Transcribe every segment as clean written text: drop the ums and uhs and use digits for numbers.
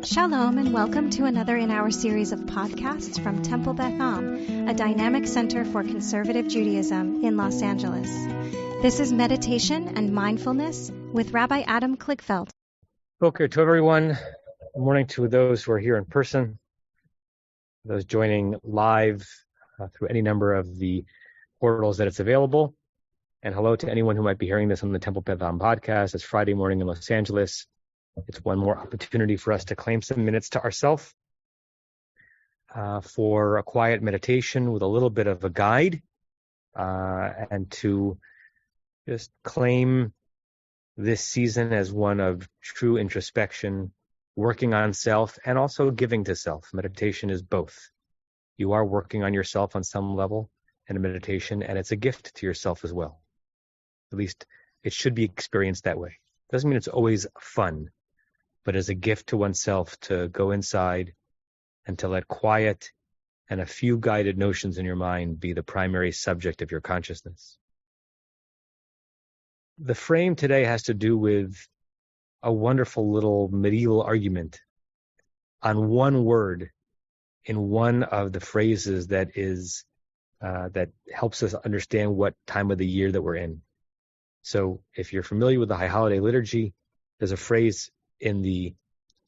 Shalom and welcome to another in our series of podcasts from Temple Beth Am, a dynamic center for conservative Judaism in Los Angeles. This is Meditation and Mindfulness with Rabbi Adam Kligfeld. Boker to everyone. Good morning to those who are here in person, those joining live through any number of the portals that it's available. And hello to anyone who might be hearing this on the Temple Beth Am podcast. It's Friday morning in Los Angeles. It's one more opportunity for us to claim some minutes to ourselves for a quiet meditation with a little bit of a guide and to just claim this season as one of true introspection, working on self, and also giving to self. Meditation is both. You are working on yourself on some level in a meditation, and it's a gift to yourself as well. At least it should be experienced that way. Doesn't mean it's always fun, but as a gift to oneself to go inside and to let quiet and a few guided notions in your mind be the primary subject of your consciousness. The frame today has to do with a wonderful little medieval argument on one word in one of the phrases that is that helps us understand what time of the year that we're in. So if you're familiar with the High Holiday Liturgy, there's a phrase in the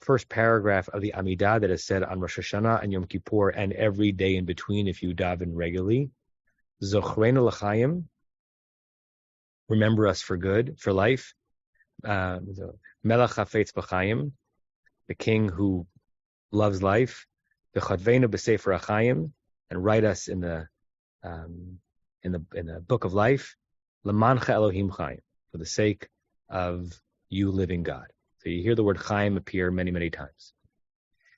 first paragraph of the Amidah that is said on Rosh Hashanah and Yom Kippur and every day in between if you daven regularly. Zochreinu l'chaim, remember us for good, for life. Melech hafetz b'chaim, the king who loves life. V'chadveinu b'sefer hachayim, and write us in the book of life. L'mancha Elohim chaim, for the sake of you living God. So you hear the word chaim appear many, many times.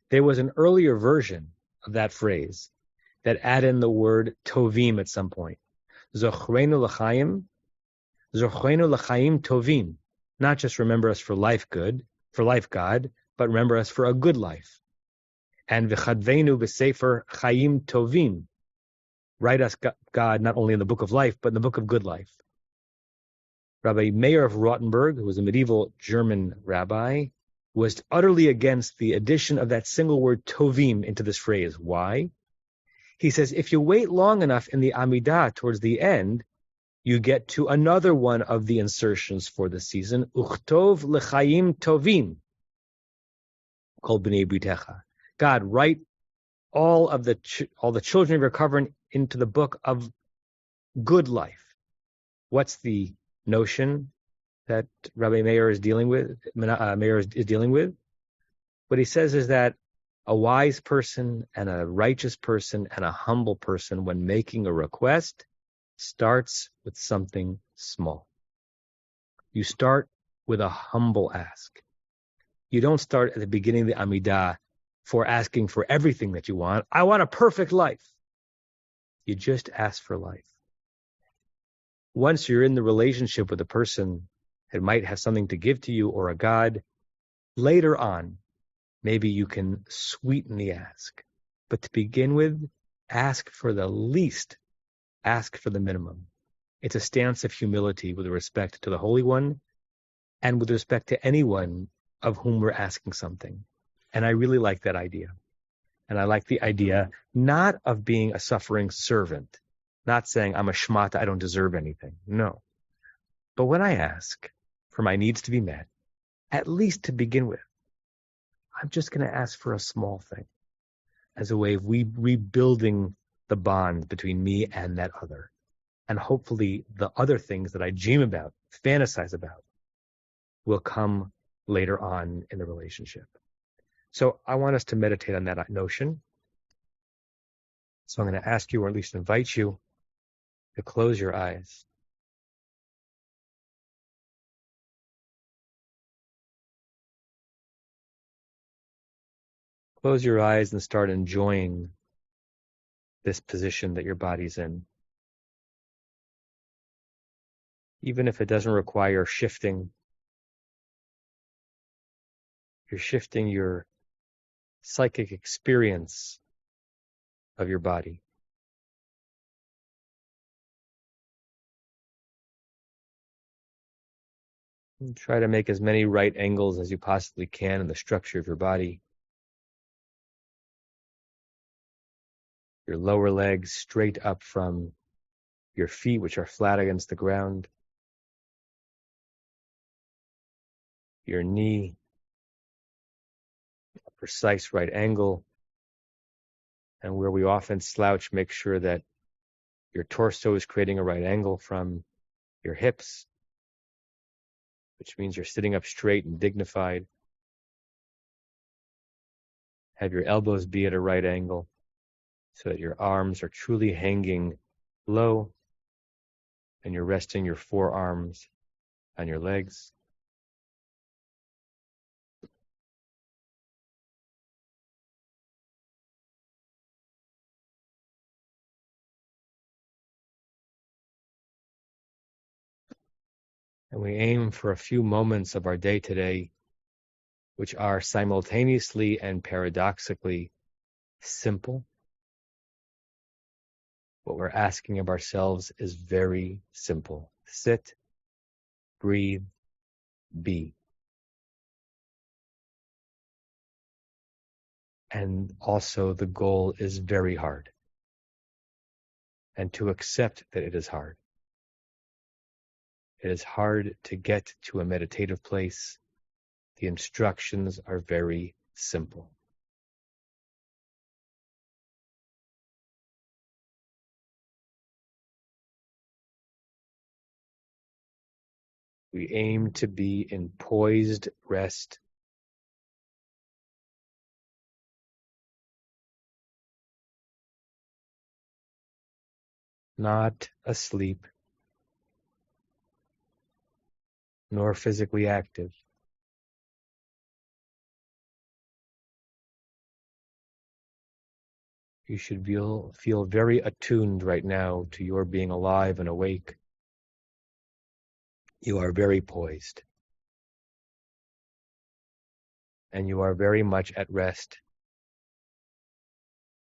There was an earlier version of that phrase that added in the word tovim at some point. Zochreinu l'chaim tovim. Not just remember us for life God, but remember us for a good life. And v'chadveinu b'sefer chayim tovim. Write us, God, not only in the book of life, but in the book of good life. Rabbi Meir of Rothenburg, who was a medieval German rabbi, was utterly against the addition of that single word tovim into this phrase. Why? He says, if you wait long enough in the Amidah towards the end, you get to another one of the insertions for the season, Uchtov l'chaim tovim, called B'nei Britecha. God, write all the children of your covenant into the book of good life. What's the notion that Rabbi Meir is dealing with? What he says is that a wise person and a righteous person and a humble person, when making a request, starts with something small. You start with a humble ask. You don't start at the beginning of the Amidah for asking for everything that you want. I want a perfect life. You just ask for life. Once you're in the relationship with a person that might have something to give to you or a God, later on, maybe you can sweeten the ask. But to begin with, ask for the least. Ask for the minimum. It's a stance of humility with respect to the Holy One and with respect to anyone of whom we're asking something. And I really like that idea. And I like the idea not of being a suffering servant, not saying I'm a shmata, I don't deserve anything. No. But when I ask for my needs to be met, at least to begin with, I'm just going to ask for a small thing as a way of rebuilding the bond between me and that other. And hopefully the other things that I dream about, fantasize about, will come later on in the relationship. So I want us to meditate on that notion. So I'm going to ask you, or at least invite you, to close your eyes. Close your eyes and start enjoying this position that your body's in. Even if it doesn't require shifting, you're shifting your psychic experience of your body. And try to make as many right angles as you possibly can in the structure of your body. your lower legs straight up from your feet, which are flat against the ground. Your knee, a precise right angle. And where we often slouch, make sure that your torso is creating a right angle from your hips, which means you're sitting up straight and dignified. Have your elbows be at a right angle so that your arms are truly hanging low and you're resting your forearms on your legs. And we aim for a few moments of our day today, which are simultaneously and paradoxically simple. What we're asking of ourselves is very simple. Sit, breathe, be. And also the goal is very hard. And to accept that it is hard. It is hard to get to a meditative place. The instructions are very simple. We aim to be in poised rest, not asleep, nor physically active. You should feel very attuned right now to your being alive and awake. You are very poised. And you are very much at rest.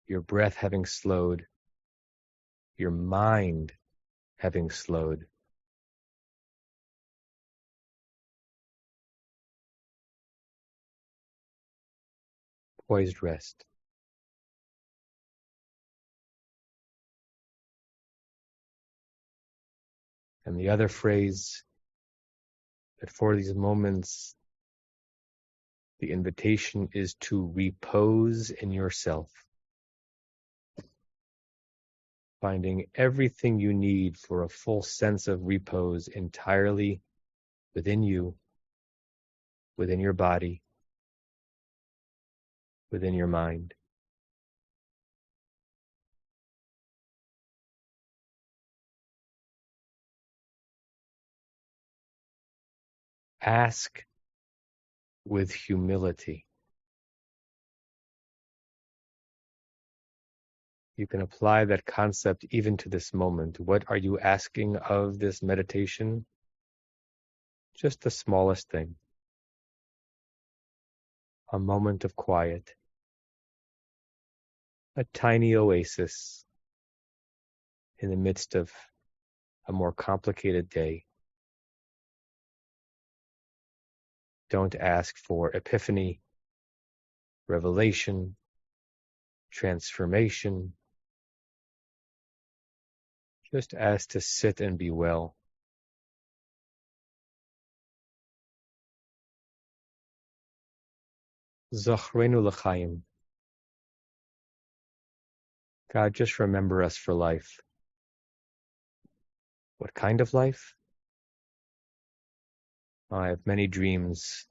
Your breath having slowed, your mind having slowed. Poised rest. And the other phrase that for these moments, the invitation is to repose in yourself. Finding everything you need for a full sense of repose entirely within you, within your body, within your mind. Ask with humility. You can apply that concept even to this moment. What are you asking of this meditation? Just the smallest thing. A moment of quiet. A tiny oasis in the midst of a more complicated day. Don't ask for epiphany, revelation, transformation. Just ask to sit and be well. Zachrenu l'chaim. God, just remember us for life. What kind of life? I have many dreams,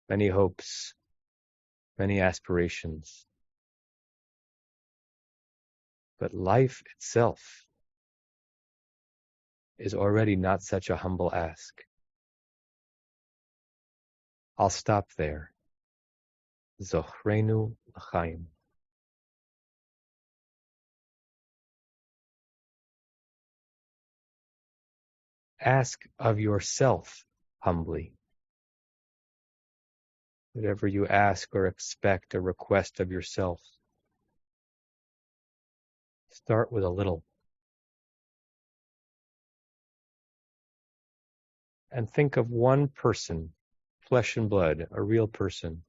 many hopes, many aspirations. But life itself is already not such a humble ask. I'll stop there. Zachrenu l'chaim. Ask of yourself humbly. Whatever you ask or expect or request of yourself, start with a little. And think of one person, flesh and blood, a real person,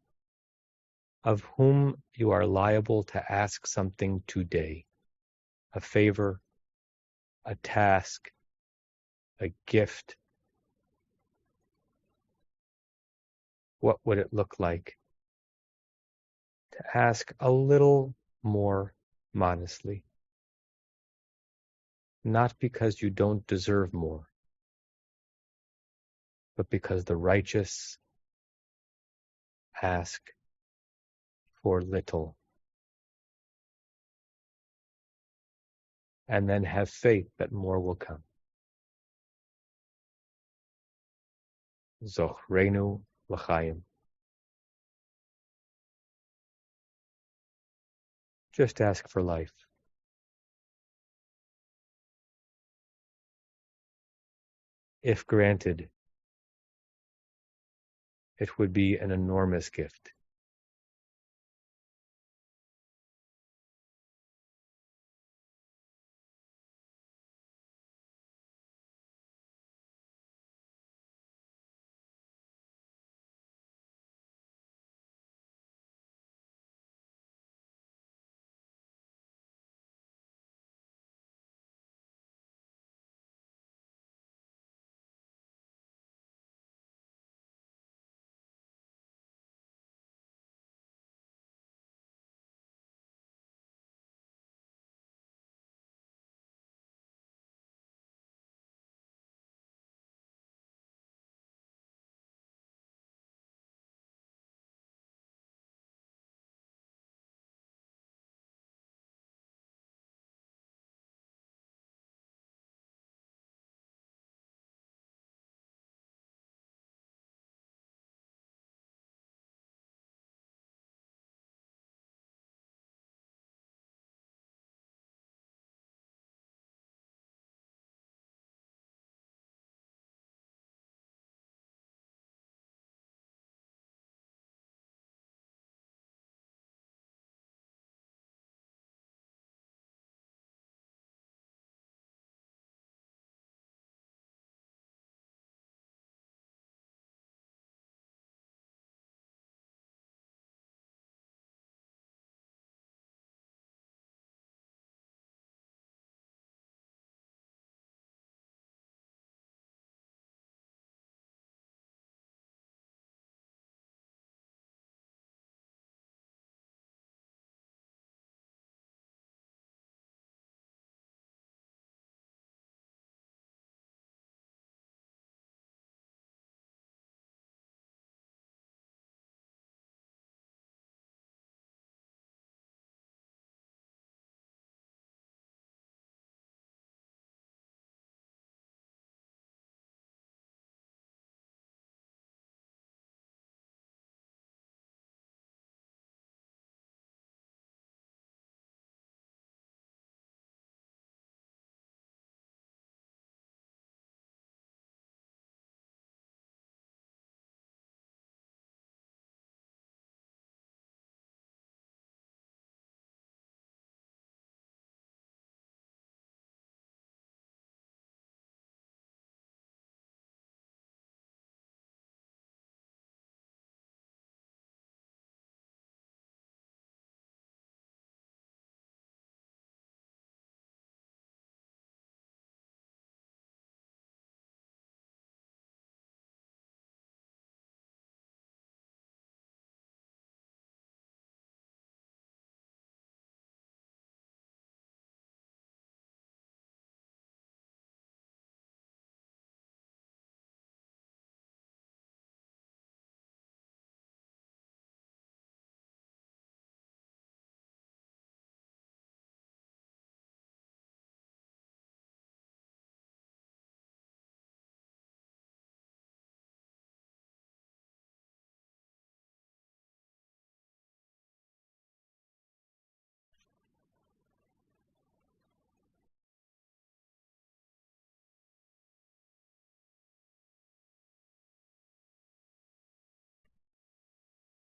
of whom you are liable to ask something today, a favor, a task, a gift. What would it look like to ask a little more modestly? Not because you don't deserve more, but because the righteous ask for little and then have faith that more will come. Zochrenu l'chaim. Just ask for life. If granted, it would be an enormous gift.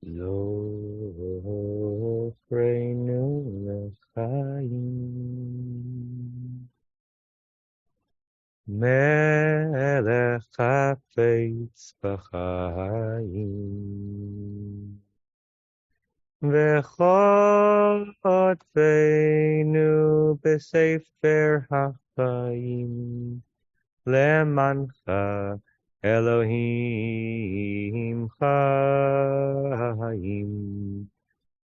Zochrenu l'chaim. Melech hafetz b'chaim. וכל כתבנו בספר החיים למענך אלוהים חיים.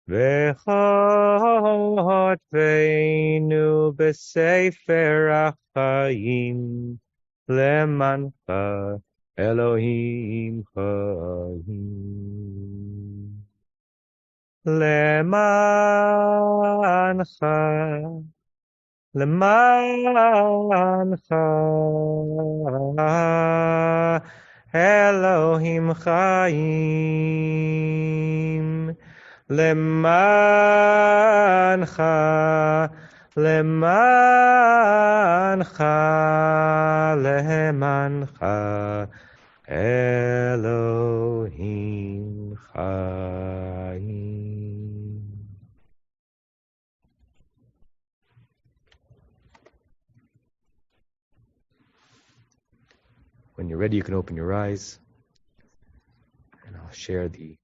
וכל כתבנו בספר החיים למענך אלוהים חיים. למענך אלוהים חיים. למענך אלוהים חיים. When you're ready, you can open your eyes, and I'll share the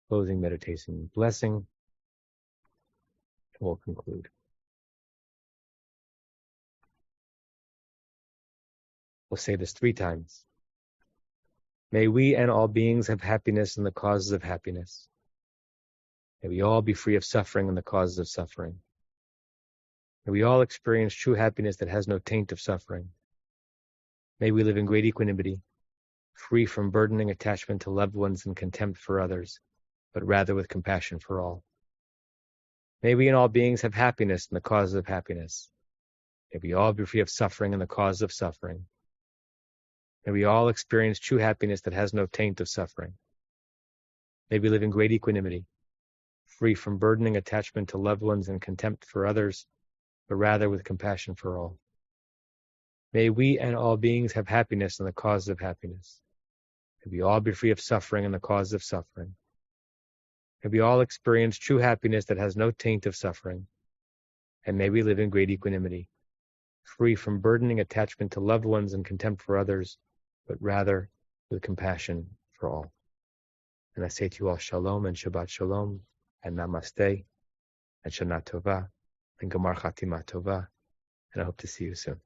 closing meditation blessing, and we'll conclude. We'll say this 3 times. May we and all beings have happiness in the causes of happiness. May we all be free of suffering in the causes of suffering. May we all experience true happiness that has no taint of suffering. May we live in great equanimity, free from burdening attachment to loved ones and contempt for others, but rather with compassion for all. May we and all beings have happiness in the causes of happiness. May we all be free of suffering in the causes of suffering. May we all experience true happiness that has no taint of suffering. May we live in great equanimity, free from burdening attachment to loved ones and contempt for others, but rather with compassion for all. May we and all beings have happiness in the causes of happiness. May we all be free of suffering in the causes of suffering. May we all experience true happiness that has no taint of suffering. And may we live in great equanimity, free from burdening attachment to loved ones and contempt for others, but rather with compassion for all. And I say to you all Shalom and Shabbat Shalom and Namaste and Shana Tova and Gamar Chatima Tova. And I hope to see you soon.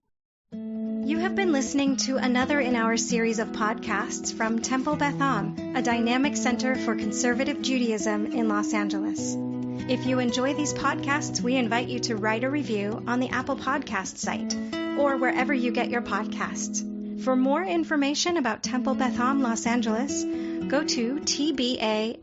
You have been listening to another in our series of podcasts from Temple Beth Am, a dynamic center for conservative Judaism in Los Angeles. If you enjoy these podcasts, we invite you to write a review on the Apple Podcast site or wherever you get your podcasts. For more information about Temple Beth Am Los Angeles, go to tbala.org.